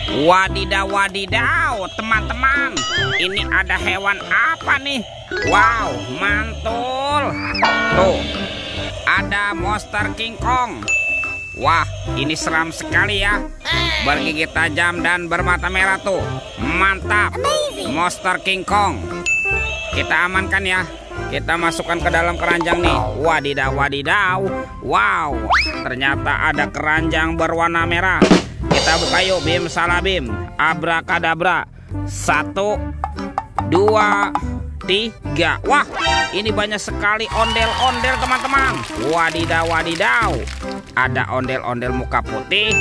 Wadidaw, wadidaw, teman-teman. Ini ada hewan apa nih? Wow, mantul. Tuh, ada monster King Kong. Wah, ini seram sekali ya. Bergigi tajam dan bermata merah tuh. Mantap. Monster King Kong. Kita amankan ya. Kita masukkan ke dalam keranjang nih. Wadidaw, wadidaw. Wow, ternyata ada keranjang berwarna merah. Kita buka yuk, bim salah bim. Abrakadabra. 1, 2, 3. Wah, ini banyak sekali ondel-ondel teman-teman. Wadidaw, wadidaw. Ada ondel-ondel muka putih,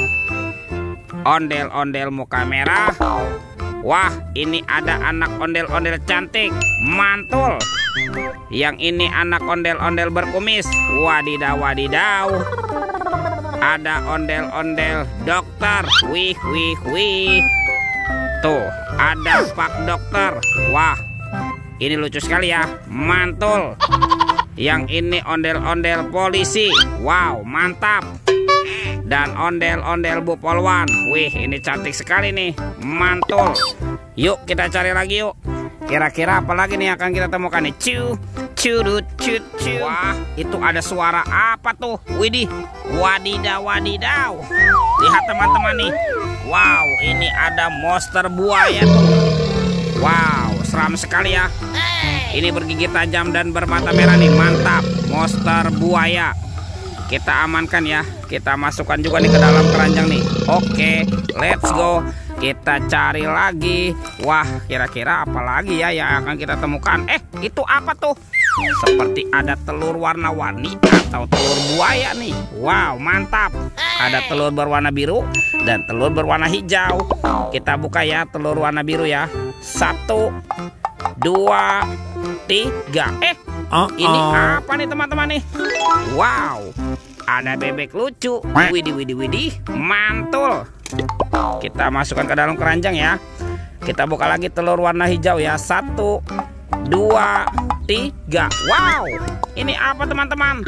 ondel-ondel muka merah. Wah, ini ada anak ondel-ondel cantik. Mantul. Yang ini anak ondel-ondel berkumis. Wadidaw, wadidaw. Ada ondel-ondel dokter. Wih, wih, wih. Tuh, ada pak dokter. Wah, ini lucu sekali ya. Mantul. Yang ini ondel-ondel polisi. Wow, mantap. Dan ondel-ondel Bu Polwan. Wih, ini cantik sekali nih. Mantul. Yuk kita cari lagi yuk. Kira-kira apa lagi nih akan kita temukan nih? Curut, cut. Wah, itu ada suara apa tuh? Widih, wadidaw, wadidaw. Lihat teman-teman nih. Wow, ini ada monster buaya tuh. Wow, seram sekali ya. Ini bergigi tajam dan bermata merah nih. Mantap, monster buaya. Kita amankan ya. Kita masukkan juga nih ke dalam keranjang nih. Oke, let's go. Kita cari lagi. Wah, kira-kira apa lagi ya yang akan kita temukan? Itu apa tuh? Seperti ada telur warna-warni atau telur buaya nih. Wow, mantap. Ada telur berwarna biru dan telur berwarna hijau. Kita buka ya telur warna biru ya. 1, 2, 3. Ini apa nih teman-teman nih? Wow, ada bebek lucu. Widih, widih, widih. Mantul. Kita masukkan ke dalam keranjang ya. Kita buka lagi telur warna hijau ya. 1, 2, 3. Wow, ini apa teman-teman?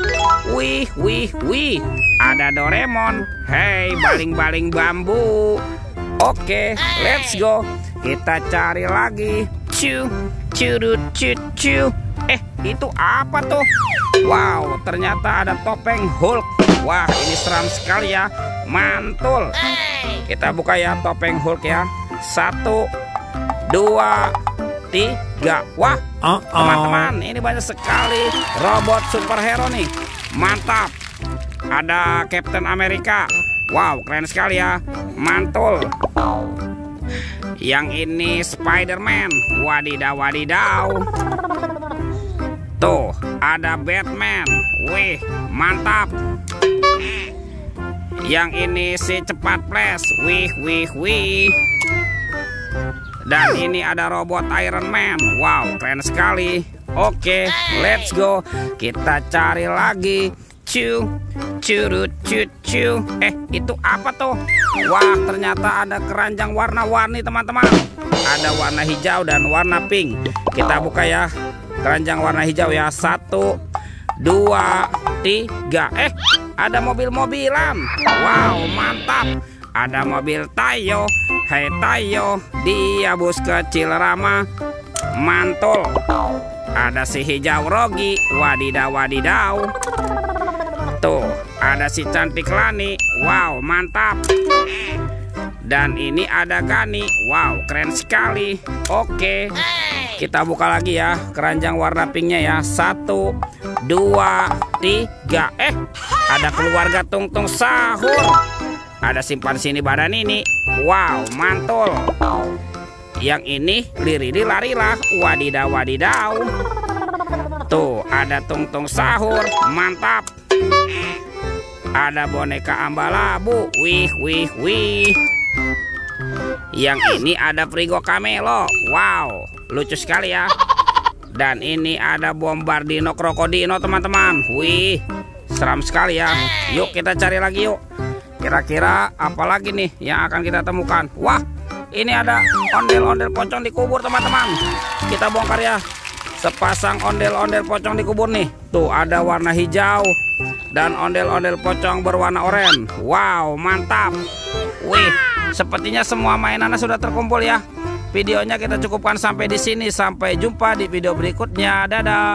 Wih, wih, wih. Ada Doraemon. Hey, baling-baling bambu. Oke, let's go. Kita cari lagi. Curut, cu. Itu apa tuh? Wow, ternyata ada topeng Hulk. Wah, ini seram sekali ya. Mantul. Kita buka ya topeng Hulk ya. 1, 2, 3. Wah, teman-teman, ini banyak sekali robot superhero nih. Mantap. Ada Captain America. Wow, keren sekali ya. Mantul. Yang ini Spider-Man. Wadidaw, wadidaw. Tuh, ada Batman. Wih, mantap. Yang ini si cepat flash. Wih, wih, wih. Dan ini ada robot Iron Man. Wow, keren sekali. Oke, let's go. Kita cari lagi. Curut, cu. Itu apa tuh? Wah, ternyata ada keranjang warna-warni teman-teman. Ada warna hijau dan warna pink. Kita buka ya keranjang warna hijau ya. 1, 2, 3. Ada mobil-mobilan. Wow, mantap. Ada mobil Tayo. Hai Tayo, dia bus kecil ramah. Mantul. Ada si hijau Rogi. Wadidaw, wadidaw. Tuh, ada si cantik Lani. Wow, mantap. Dan ini ada Gani. Wow, keren sekali. Oke, kita buka lagi ya keranjang warna pinknya ya. 1, 2, 3. Ada keluarga Tung Sahur. Ada simpan sini badan ini. Wow, mantul. Yang ini Lirili Larilah. Wadidaw, wadidaw. Tuh, ada Tung Sahur. Mantap. Ada boneka Ambalabu. Wih, wih, wih. Yang ini ada Frigo Camelo. Wow, lucu sekali ya. Dan ini ada Bombardino Krokodino teman-teman. Wih, seram sekali ya. Yuk kita cari lagi yuk. Kira-kira apa lagi nih yang akan kita temukan? Wah, ini ada ondel-ondel pocong di kubur teman-teman. Kita bongkar ya. Sepasang ondel-ondel pocong di kubur nih. Tuh, ada warna hijau, dan ondel-ondel pocong berwarna oranye. Wow, mantap. Wih, sepertinya semua mainannya sudah terkumpul ya. Videonya kita cukupkan sampai di sini. Sampai jumpa di video berikutnya. Dadah.